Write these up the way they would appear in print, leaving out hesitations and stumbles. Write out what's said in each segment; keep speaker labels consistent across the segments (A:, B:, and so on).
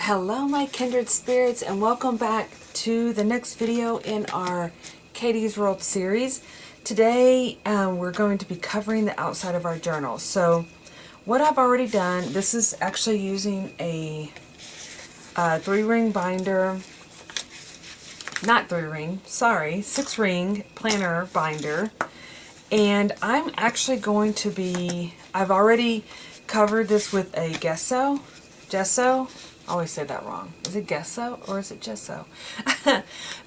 A: Hello my kindred spirits, and welcome back to the next video in our Katie's World series. Today we're going to be covering the outside of our journal. So what I've already done, this is actually using a 3-ring binder, not 3-ring, sorry, 6-ring planner binder. And I'm actually going to be, I've already covered this with a Gesso. I always say that wrong. Is it Gesso or is it Gesso?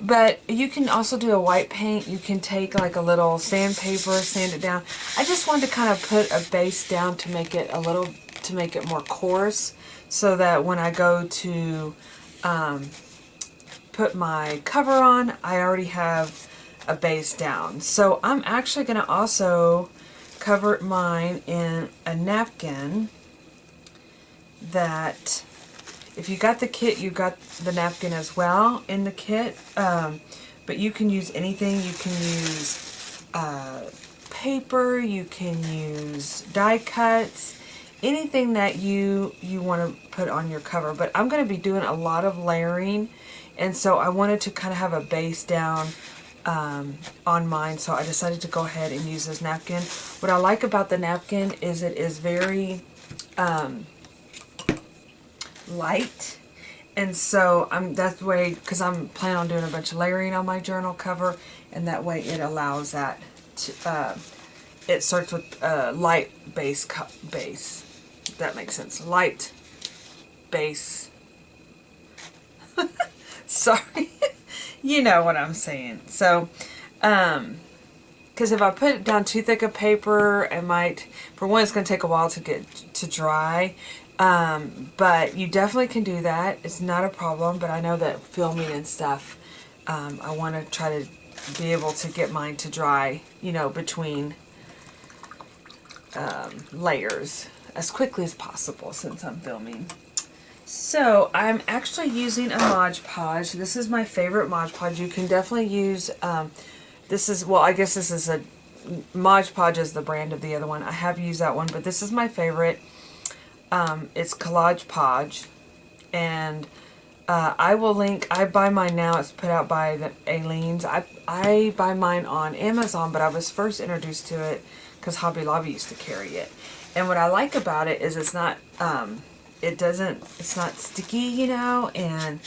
A: But you can also do a white paint. You can take like a little sandpaper, sand it down. I just wanted to kind of put a base down to make it more coarse, so that when I go to put my cover on, I already have a base down. So I'm actually going to also cover mine in a napkin that, if you got the kit, you got the napkin as well in the kit. But you can use anything. You can use paper, you can use die cuts, anything that you want to put on your cover. But I'm going to be doing a lot of layering, and so I wanted to kind of have a base down on mine, so I decided to go ahead and use this napkin. What I like about the napkin is it is very light, and so that's the way, because I'm planning on doing a bunch of layering on my journal cover, and that way it allows that to, it starts with light base, if that makes sense, light base. Sorry. You know what I'm saying. So, because if I put it down too thick of paper, it might, for one, it's going to take a while to get to dry. But you definitely can do that. It's not a problem, but I know that filming and stuff, I want to try to be able to get mine to dry, you know, between layers as quickly as possible since I'm filming. So I'm actually using a Modge Podge. This is my favorite Modge Podge. You can definitely use, this is, well, I guess this is a, Modge Podge is the brand of the other one. I have used that one, but this is my favorite. It's Modge Podge, and I will link, I buy mine now, it's put out by the Aleene's. I buy mine on Amazon, but I was first introduced to it because Hobby Lobby used to carry it. And what I like about it is it's not, it's not sticky, you know, and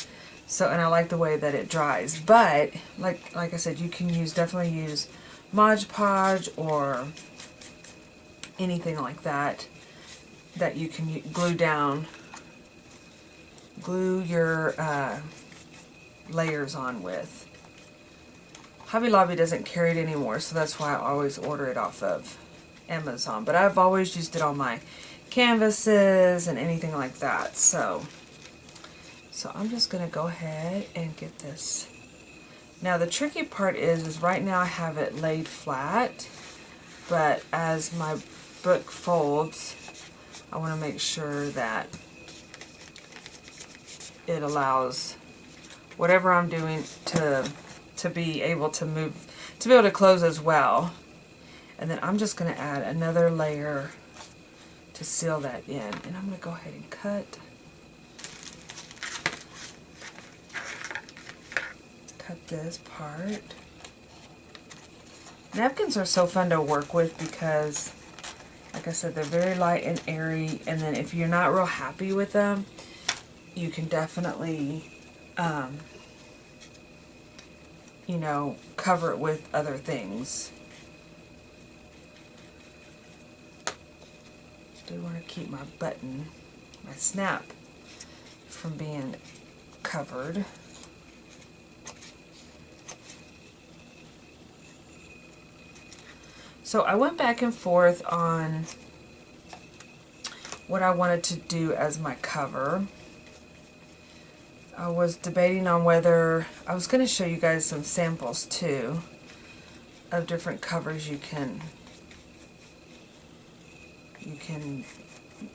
A: so, and I like the way that it dries. But like I said, you can definitely use Modge Podge or anything like that you can glue your layers on with. Hobby Lobby doesn't carry it anymore, so that's why I always order it off of Amazon. But I've always used it on my canvases and anything like that. So I'm just going to go ahead and get this. Now the tricky part is right now I have it laid flat, but as my book folds, I want to make sure that it allows whatever I'm doing to be able to move, to be able to close as well. And then I'm just going to add another layer to seal that in. And I'm going to go ahead and cut this part. Napkins are so fun to work with because, like I said, they're very light and airy, and then if you're not real happy with them, you can definitely, you know, cover it with other things. Do want to keep my button, my snap, from being covered. So I went back and forth on what I wanted to do as my cover. I was debating on whether, I was going to show you guys some samples too of different covers you can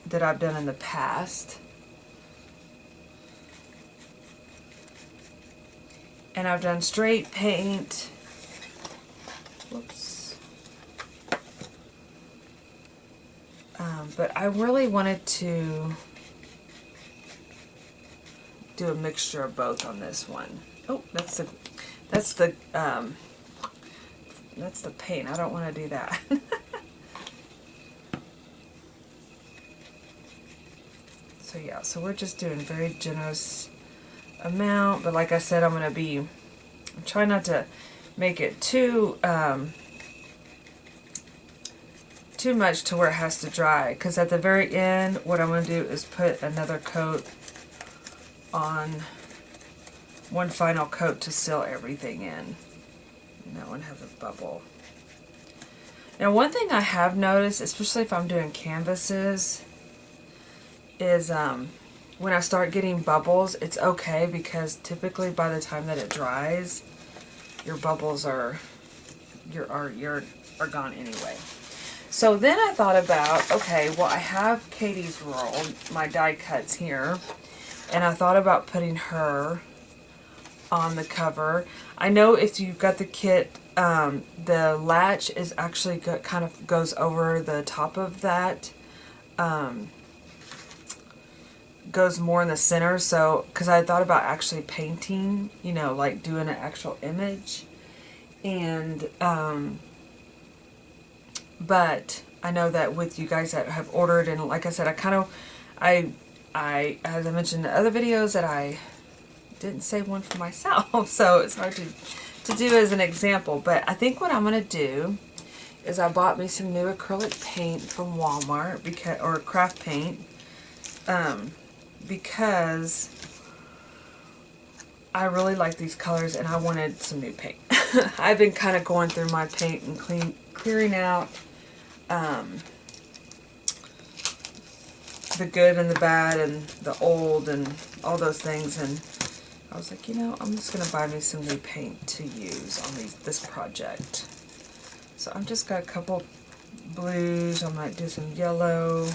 A: that I've done in the past. And I've done straight paint. Whoops. But I really wanted to do a mixture of both on this one. Oh, that's the paint. I don't want to do that. So yeah, so we're just doing very generous amount, but like I said, I'm trying not to make it too much to where it has to dry, because at the very end what I'm going to do is put another coat on, one final coat to seal everything in. And that one has a bubble. Now one thing I have noticed, especially if I'm doing canvases, is when I start getting bubbles, it's okay, because typically by the time that it dries, your bubbles are gone anyway. So then I thought about, okay, well, I have Katie's roll, my die cuts here, and I thought about putting her on the cover. I know if you've got the kit, the latch is actually kind of goes over the top of that, goes more in the center, so, because I thought about actually painting, you know, like doing an actual image, and, but I know that with you guys that have ordered, and like I said, I as I mentioned in the other videos, that I didn't save one for myself, so it's hard to do as an example, but I think what I'm going to do is I bought me some new acrylic paint from Walmart, or craft paint, because I really like these colors and I wanted some new paint. I've been kind of going through my paint and clearing out the good and the bad and the old and all those things, and I was like, you know, I'm just going to buy me some new paint to use on this project. So I'm just got a couple blues. I might do some yellow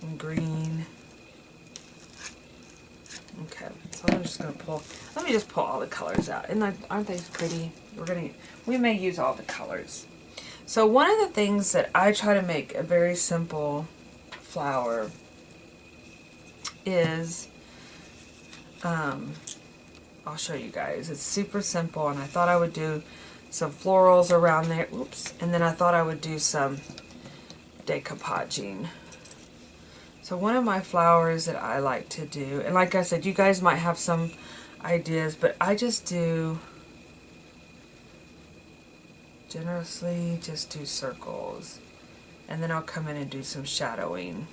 A: and green. Okay, so I'm just going to let me just pull all the colors out. And aren't they pretty? We may use all the colors. So one of the things that I try to make a very simple flower is, I'll show you guys. It's super simple, and I thought I would do some florals around there. Oops. And then I thought I would do some decoupaging. So one of my flowers that I like to do, and like I said, you guys might have some ideas, but I just do generously, just do circles, and then I'll come in and do some shadowing.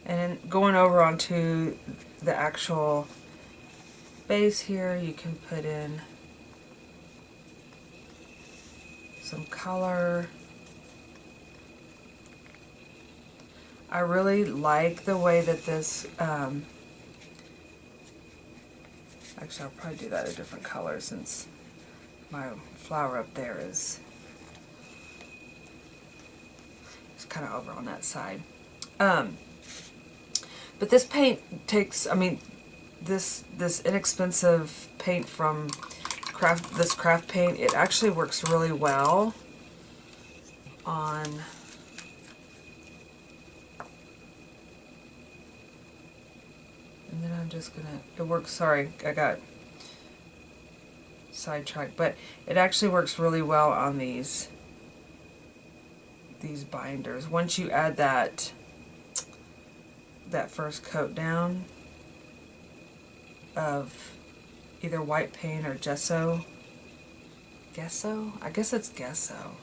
A: And then going over onto the actual base here, you can put in some color. I really like the way that this, actually I'll probably do that a different color since my flower up there is kind of over on that side. But this paint takes, I mean, this inexpensive paint from this craft paint, it actually works really well on and then I'm just gonna, it works, sorry, I got sidetracked, but it actually works really well on these binders. Once you add that first coat down of either white paint or gesso. Gesso? I guess it's gesso.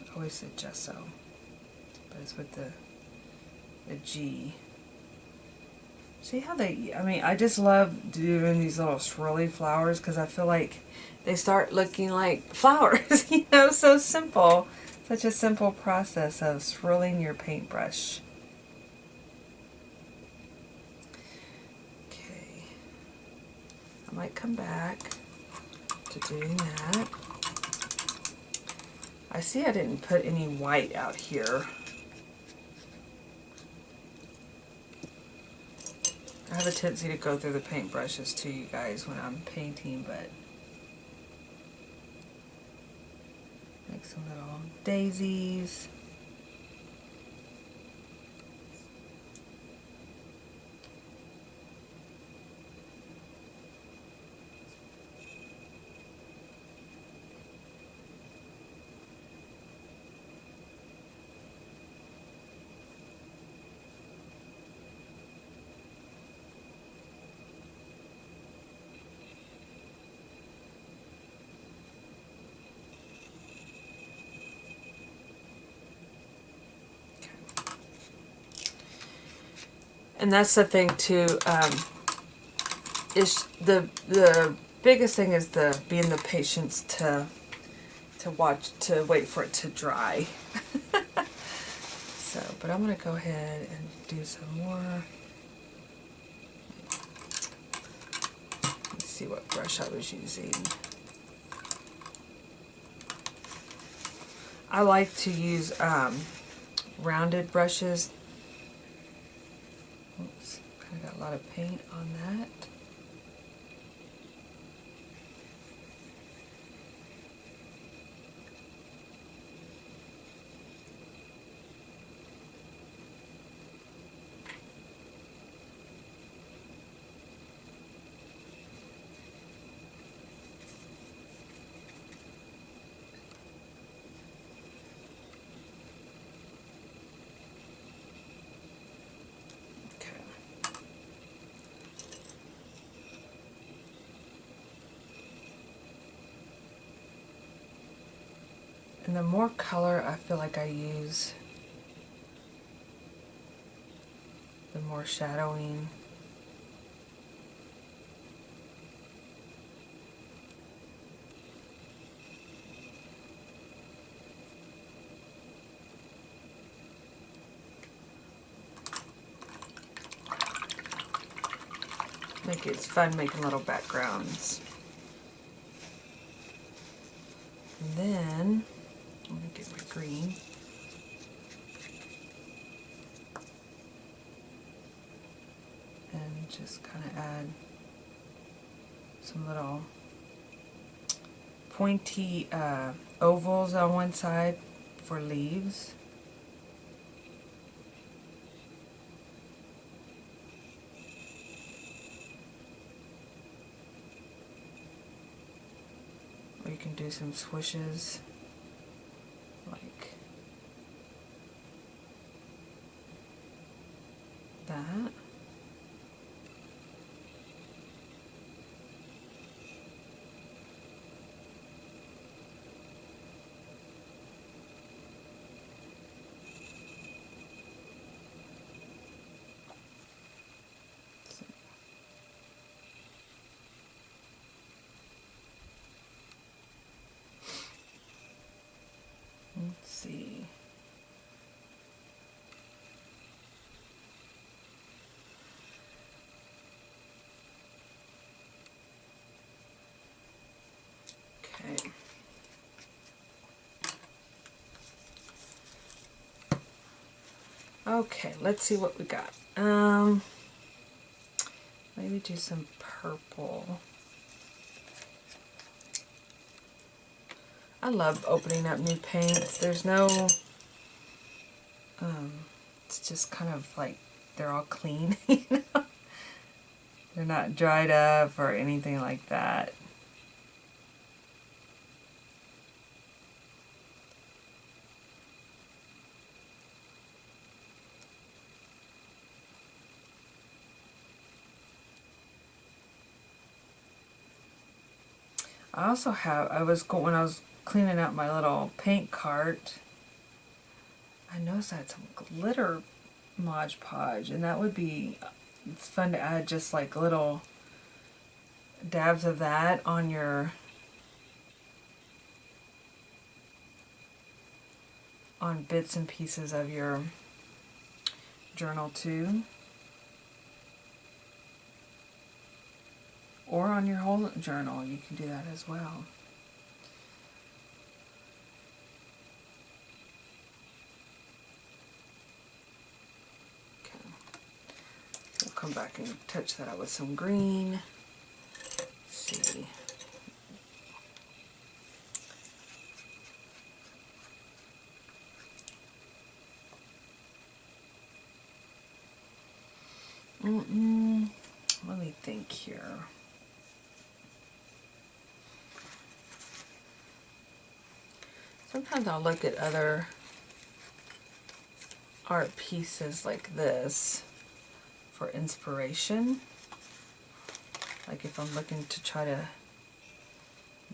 A: I always say gesso, but it's with the G. See how they, I mean, I just love doing these little swirly flowers because I feel like they start looking like flowers, you know, so simple. Such a simple process of swirling your paintbrush. Okay, I might come back to doing that. I see I didn't put any white out here. I have a tendency to go through the paintbrushes too, you guys, when I'm painting, but make some little daisies. And that's the thing too, is the biggest thing is being the patience to wait for it to dry. So, but I'm gonna go ahead and do some more. Let's see what brush I was using. I like to use rounded brushes. Oops, kind of got a lot of paint on that. And the more color I feel like I use, the more shadowing. It's fun making little backgrounds. And then, I'm going to get my green. And just kind of add some little pointy ovals on one side for leaves. Or you can do some swishes like that. Let's see. Okay. Okay, let's see what we got. Maybe do some purple. I love opening up new paints. There's no, it's just kind of like they're all clean, you know? They're not dried up or anything like that. I also have, when I was cleaning out my little paint cart, I noticed I had some glitter Modge Podge, and that would be, it's fun to add just like little dabs of that on your, on bits and pieces of your journal too. Or on your whole journal, you can do that as well. Okay. We'll come back and touch that up with some green. Let's see. Let me think here. Sometimes I'll look at other art pieces like this for inspiration. Like if I'm looking to try to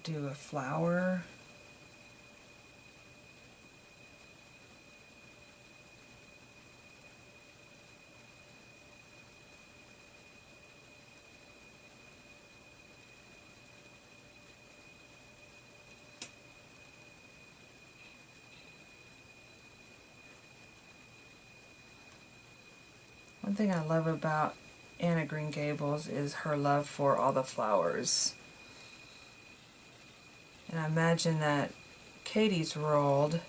A: do a flower. One thing I love about Anna Green Gables is her love for all the flowers. And I imagine that Katie's world,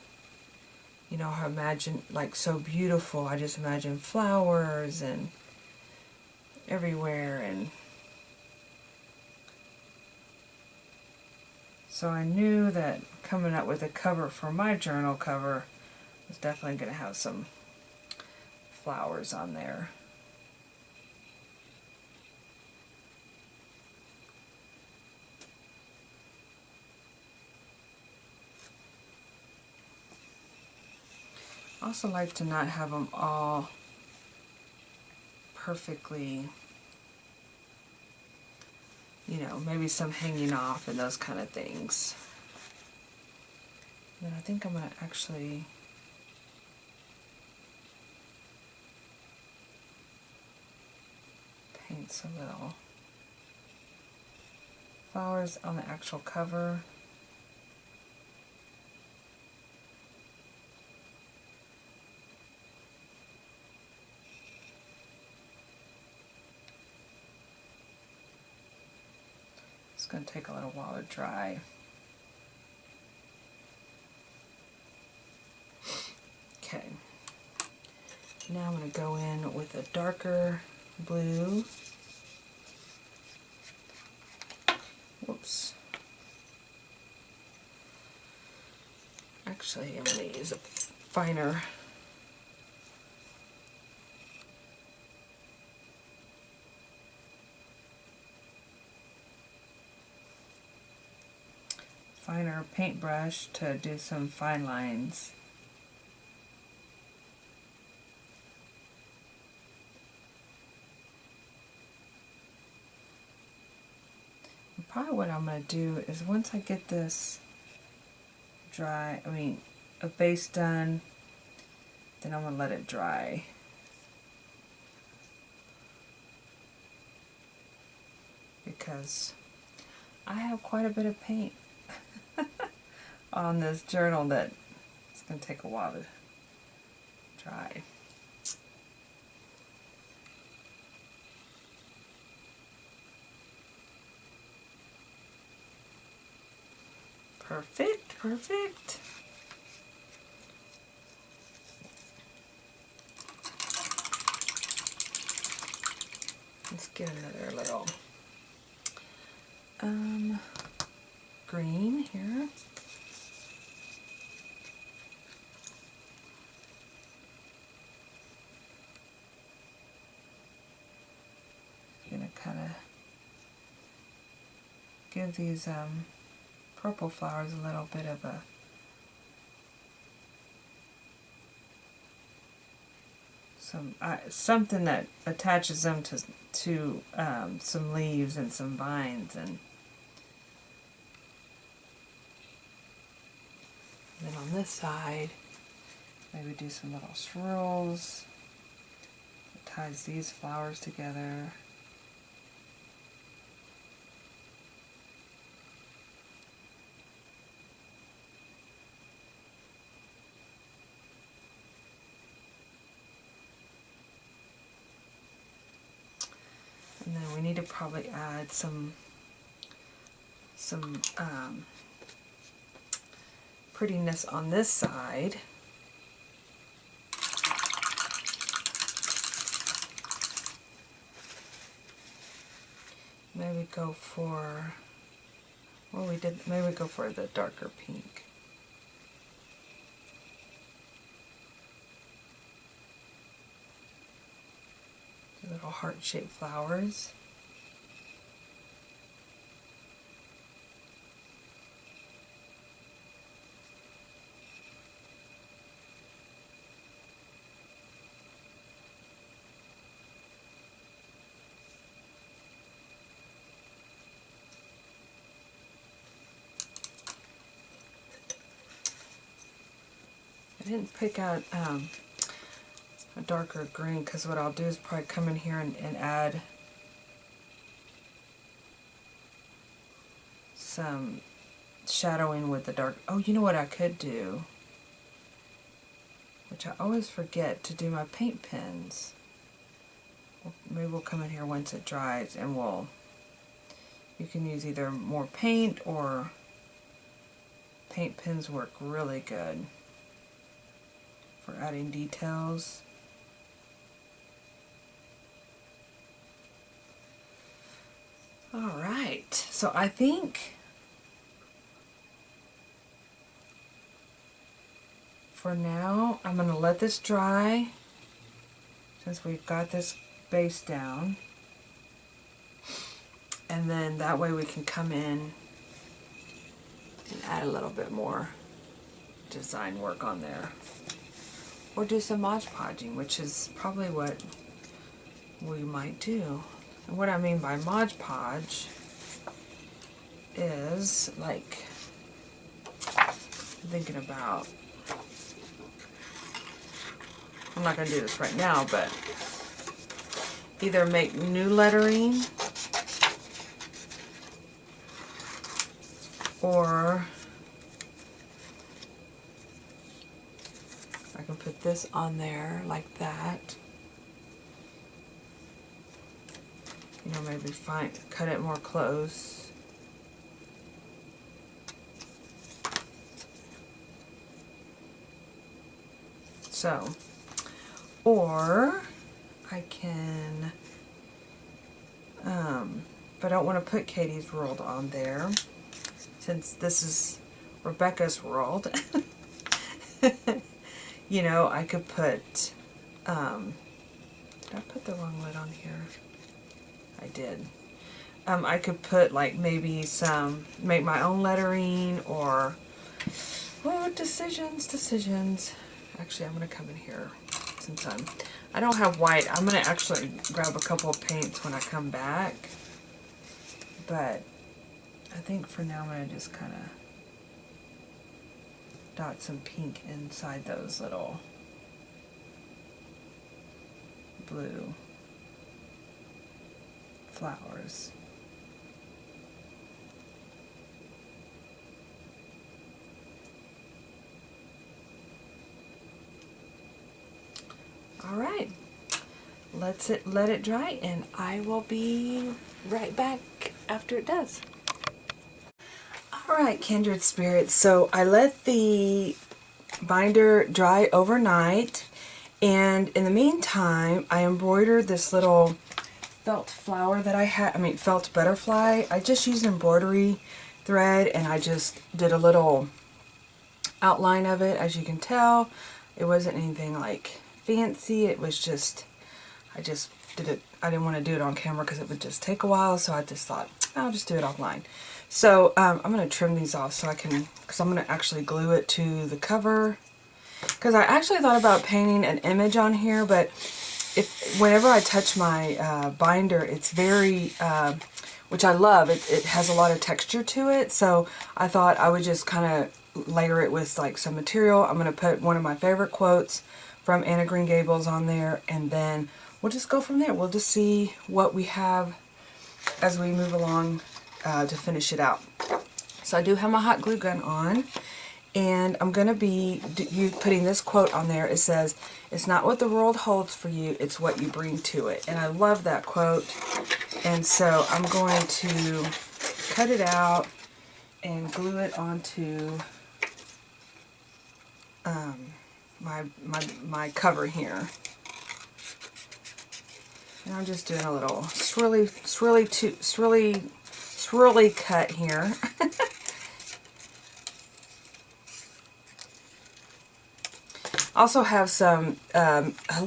A: you know, I imagine like so beautiful. I just imagine flowers and everywhere, and so I knew that coming up with a cover for my journal cover was definitely going to have some flowers on there. I also like to not have them all perfectly, you know, maybe some hanging off and those kind of things. And then I think I'm going to actually paint some little flowers on the actual cover. It's going to take a little while to dry. Okay. Now I'm going to go in with a darker blue. Whoops. Actually, I'm going to use a finer paintbrush to do some fine lines. And probably what I'm going to do is once I get this dry, a base done, then I'm going to let it dry. Because I have quite a bit of paint on this journal that it's going to take a while to dry. Perfect, perfect. Let's get another little green here. Gonna kind of give these purple flowers a little bit of a something that attaches them to some leaves and some vines, and then on this side maybe do some little swirls that ties these flowers together. And then we need to probably add some prettiness on this side. maybe go for, well, maybe we go for the darker pink. The little heart-shaped flowers. I didn't pick out a darker green because what I'll do is probably come in here and add some shadowing with the dark. Oh, you know what I could do? Which I always forget to do my paint pens. Maybe we'll come in here once it dries and you can use either more paint or paint pens work really good for adding details. Alright, so I think for now I'm going to let this dry since we've got this base down, and then that way we can come in and add a little bit more design work on there, or do some Modge Podging, which is probably what we might do. And what I mean by Modge Podge is like thinking about, I'm not going to do this right now, but either make new lettering or I can put this on there like that. You know, maybe cut it more close. So, or I can, if I don't want to put Katie's world on there, since this is Rebecca's world, you know, I could put, did I put the wrong lid on here? I did. I could put like maybe make my own lettering or, oh, decisions. Actually, I'm going to come in here since I don't have white. I'm going to actually grab a couple of paints when I come back. But I think for now I'm going to just kind of dot some pink inside those little blue flowers. All right, let it dry, and I will be right back after it does. All right, kindred spirits. So I let the binder dry overnight, and in the meantime, I embroidered this little felt flower that I had. Felt butterfly. I just used embroidery thread, and I just did a little outline of it. As you can tell, it wasn't anything like fancy. It was just, I just did it. I didn't want to do it on camera because it would just take a while, so I just thought I'll just do it offline. So I'm going to trim these off so I can, because I'm going to actually glue it to the cover, because I actually thought about painting an image on here, but whenever I touch my binder, it's very, which I love, it has a lot of texture to it, so I thought I would just kind of layer it with like some material. I'm going to put one of my favorite quotes from Anna Green Gables on there, and then we'll just go from there. We'll just see what we have as we move along to finish it out. So I do have my hot glue gun on, and I'm going to be putting this quote on there. It says, "It's not what the world holds for you, it's what you bring to it." And I love that quote, and so I'm going to cut it out and glue it onto my cover here. And I'm just doing a little swirly cut here. Also have some,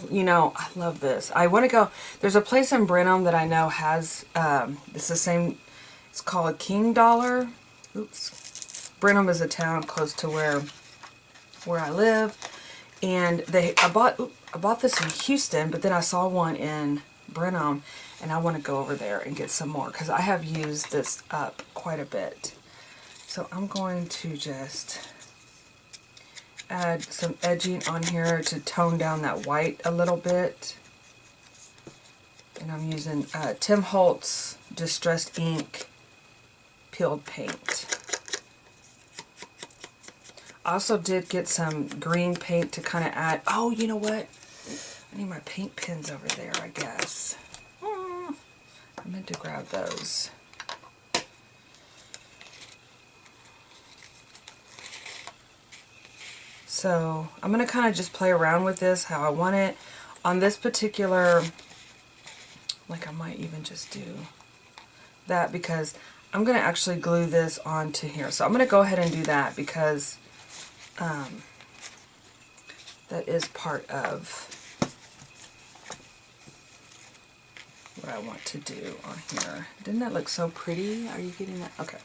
A: you know, I love this. I want to go, there's a place in Brenham that I know has, it's the same, it's called King Dollar. Oops. Brenham is a town close to where I live. And I bought this in Houston, but then I saw one in Brenham, and I want to go over there and get some more because I have used this up quite a bit. So I'm going to just add some edging on here to tone down that white a little bit. And I'm using Tim Holtz Distressed Ink Peeled Paint. I also did get some green paint to kind of add. Oh, you know what? I need my paint pens over there, I guess. I meant to grab those. So I'm going to kind of just play around with this how I want it. On this particular, like I might even just do that because I'm going to actually glue this onto here. So I'm going to go ahead and do that because that is part of what I want to do on here. Didn't that look so pretty? Are you getting that? Okay.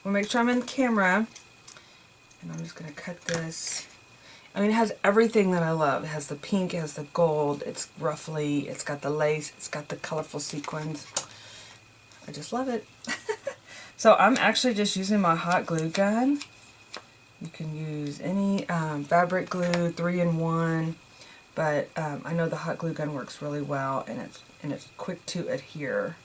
A: We'll make sure I'm in the camera. And I'm just going to cut this. I mean, it has everything that I love. It has the pink, it has the gold, it's ruffly, it's got the lace, it's got the colorful sequins. I just love it. So I'm actually just using my hot glue gun. You can use any fabric glue, 3-in-1, but I know the hot glue gun works really well, and it's quick to adhere.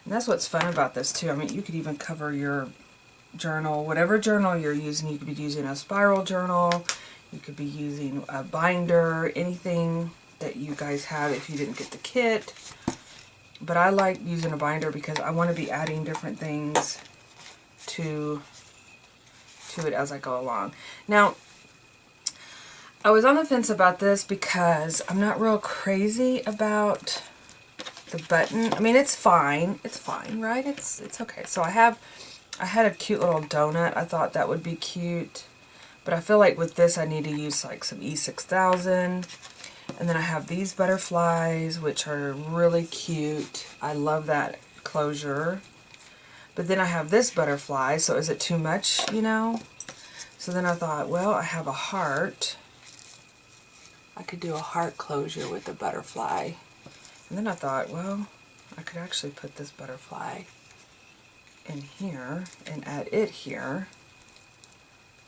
A: And that's what's fun about this too. I mean, you could even cover your journal, whatever journal you're using. You could be using a spiral journal, you could be using a binder, anything that you guys have if you didn't get the kit. But I like using a binder because I want to be adding different things to it as I go along. Now, I was on the fence about this because I'm not real crazy about the button. I mean, it's fine. It's fine, right? It's okay. So I had a cute little donut. I thought that would be cute. But I feel like with this I need to use like some E6000. And then I have these butterflies, which are really cute. I love that closure. But then I have this butterfly, so is it too much, you know? So then I thought, well, I have a heart. I could do a heart closure with the butterfly. And then I thought, well, I could actually put this butterfly in here and add it here.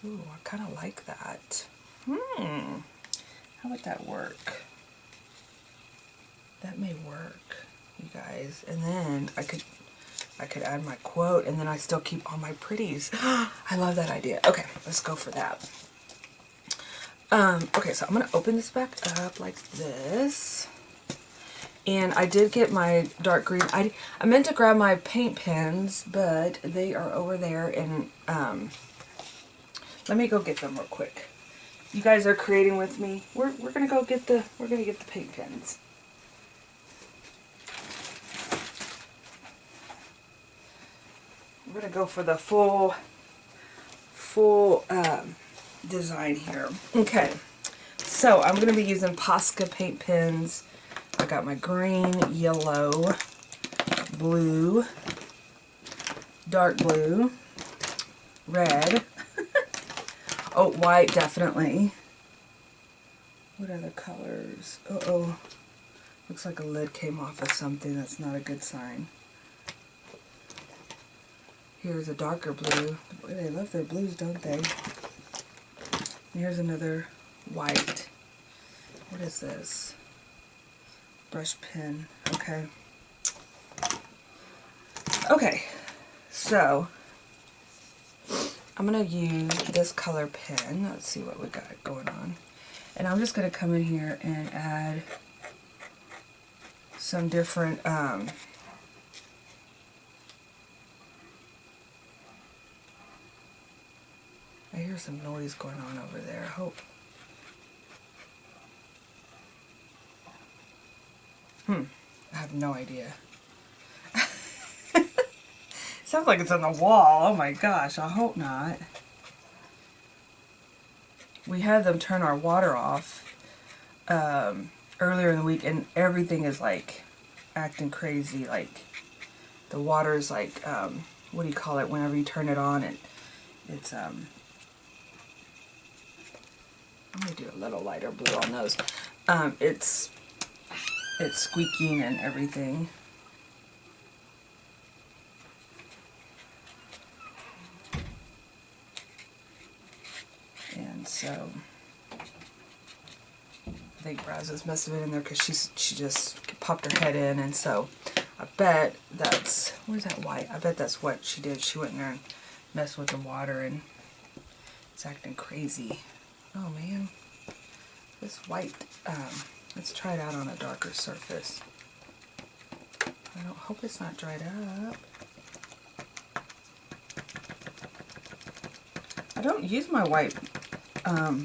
A: Ooh, I kind of like that. How would that work? That may work, you guys. And then I could add my quote, and then I still keep all my pretties. I love that idea. Okay, let's go for that. Okay, so I'm going to open this back up like this. And I did get my dark green. I meant to grab my paint pens, but they are over there, and let me go get them real quick. You guys are creating with me. We're gonna go get the paint pens. We're gonna go for the full design here. Okay, so I'm gonna be using Posca paint pens. I got my green, yellow, blue, dark blue, red, oh, white definitely. What other colors? Uh-oh. Looks like a lid came off of something. That's not a good sign. Here's a darker blue. Boy, they love their blues, don't they? And here's another white. What is this? Brush pen. Okay. Okay. So, I'm going to use this color pen. Let's see what we got going on. And I'm just going to come in here and add some different I hear some noise going on over there. I hope I have no idea. Sounds like it's on the wall. Oh my gosh, I hope not. We had them turn our water off earlier in the week, and everything is like acting crazy. Like the water is like, what do you call it? Whenever you turn it on, it's let me do a little lighter blue on those. It's squeaking and everything. And so I think Brazos must have been in there because she just popped her head in, and so I bet that's, where's that white? I bet that's what she did. She went in there and messed with the water, and it's acting crazy. Oh man, this white, let's try it out on a darker surface. I don't hope it's not dried up. I don't use my white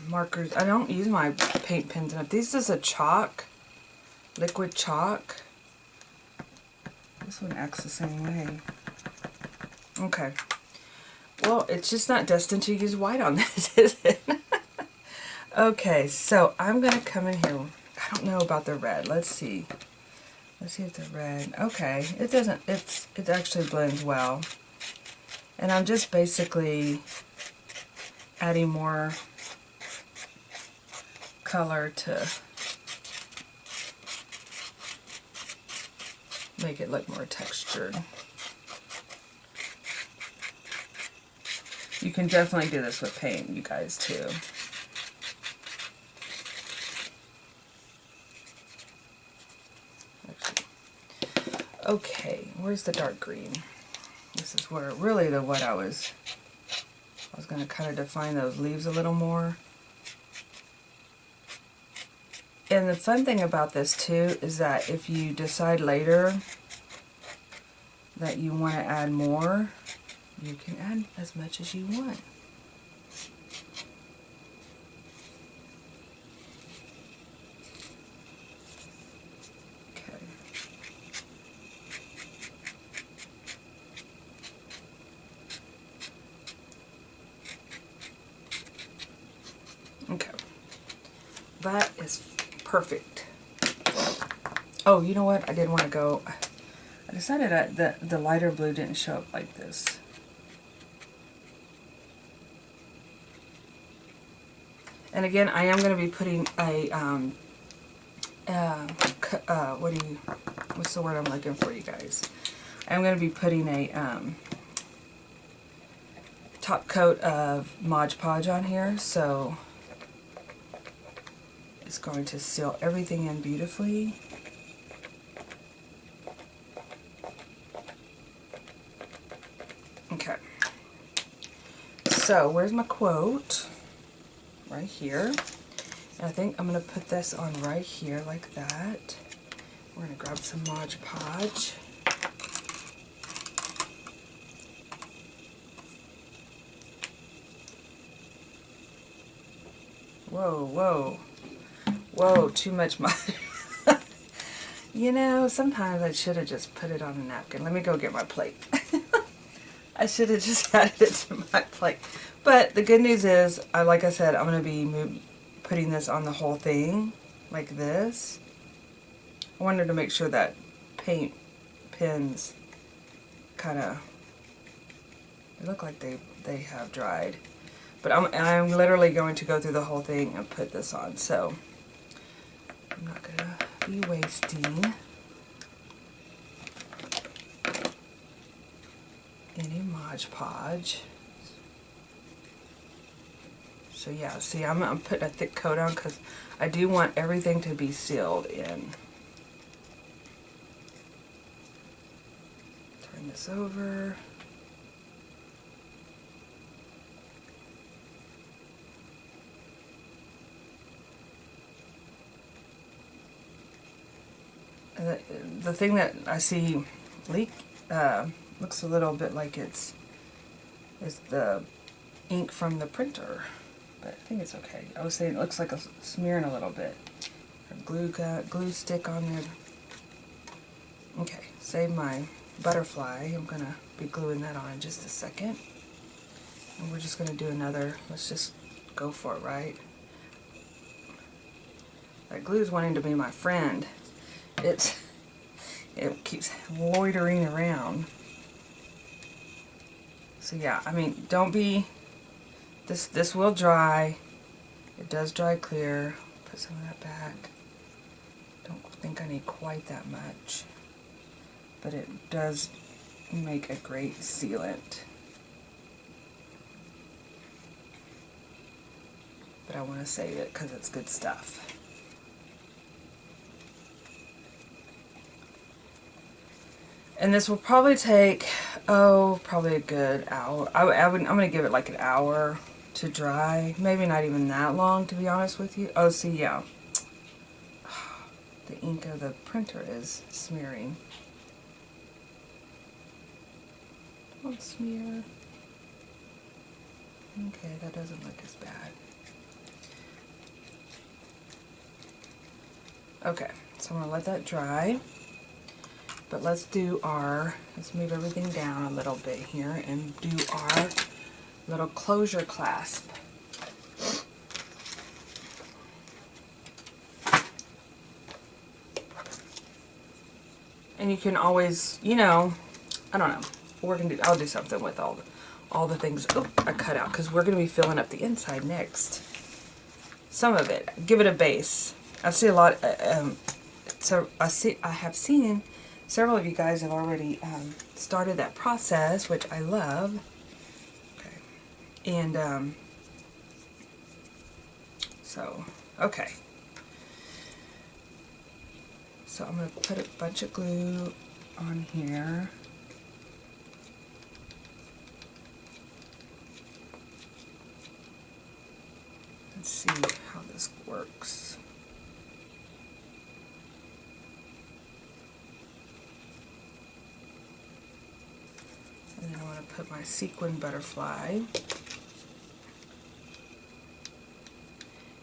A: markers. I don't use my paint pens enough. This is a chalk, liquid chalk. This one acts the same way. Okay. Well, it's just not destined to use white on this, is it? Okay, so I'm going to come in here. I don't know about the red. Let's see. Let's see if the red... Okay, it doesn't... It actually blends well. And I'm just basically adding more color to make it look more textured. You can definitely do this with paint, you guys, too. Okay, where's the dark green? This is where really what I was going to kind of define those leaves a little more. And the fun thing about this too is that if you decide later that you want to add more, you can add as much as you want. Okay, that is perfect. Oh, you know what? I didn't want to go. I decided that the lighter blue didn't show up like this. And again, I am going to be putting a what's the word I'm looking for, you guys? I'm going to be putting a top coat of Modge Podge on here, so it's going to seal everything in beautifully. Okay. So, where's my quote? Right here. And I think I'm going to put this on right here like that. We're going to grab some Modge Podge. Whoa, whoa. Whoa, too much Modge. You know, sometimes I should have just put it on a napkin. Let me go get my plate. I should have just added it to my plate. But the good news is, like I said, I'm going to be putting this on the whole thing, like this. I wanted to make sure that paint pens kind of, they look like they have dried. But I'm literally going to go through the whole thing and put this on, so I'm not going to be wasting any Modge Podge. So yeah, see, I'm putting a thick coat on because I do want everything to be sealed in. Turn this over. The thing that I see leak looks a little bit like is the ink from the printer, but I think it's okay. I was saying it looks like a smearing a little bit. Glue stick on there. Okay, save my butterfly. I'm going to be gluing that on in just a second. And we're just going to do another, let's just go for it, right? That glue's wanting to be my friend. It keeps loitering around. So yeah, I mean, don't be, this will dry. It does dry clear. Put some of that back. Don't think I need quite that much. But it does make a great sealant. But I want to save it because it's good stuff. And this will probably take, probably a good hour. I'm going to give it like an hour to dry. Maybe not even that long, to be honest with you. Oh, see, yeah. The ink of the printer is smearing. Don't smear. Okay, that doesn't look as bad. Okay, so I'm going to let that dry. But let's move everything down a little bit here and do our little closure clasp. And you can always, you know, I don't know. I'll do something with all the things I cut out, because we're going to be filling up the inside next. Some of it. Give it a base. I see a lot. I have seen several of you guys have already started that process, which I love. Okay, and okay. So I'm going to put a bunch of glue on here. Let's see how this works. And then I want to put my sequin butterfly.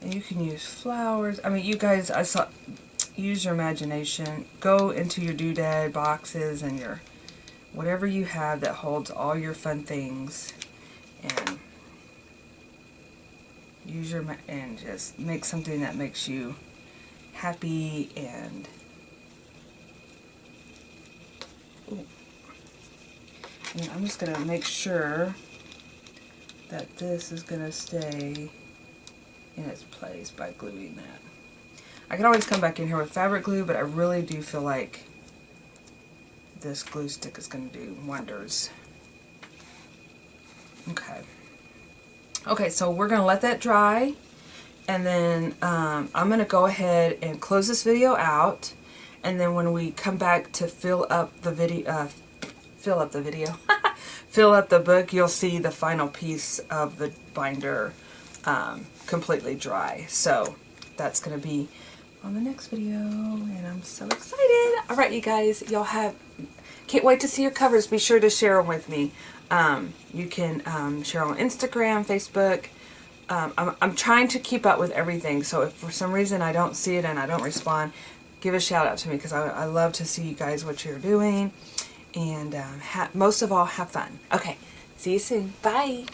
A: And you can use flowers. I mean, you guys, use your imagination. Go into your doodad boxes and your whatever you have that holds all your fun things, and and just make something that makes you happy. And I'm just going to make sure that this is going to stay in its place by gluing that. I can always come back in here with fabric glue, but I really do feel like this glue stick is going to do wonders. Okay. Okay, so we're going to let that dry, and then I'm going to go ahead and close this video out, and then when we come back to fill up the book, you'll see the final piece of the binder completely dry. So that's going to be on the next video, and I'm so excited. All right, you guys, can't wait to see your covers. Be sure to share them with me. You can share on Instagram, Facebook. I'm trying to keep up with everything, so if for some reason I don't see it and I don't respond, give a shout out to me, because I love to see you guys what you're doing, and most of all, have fun. Okay, see you soon. Bye.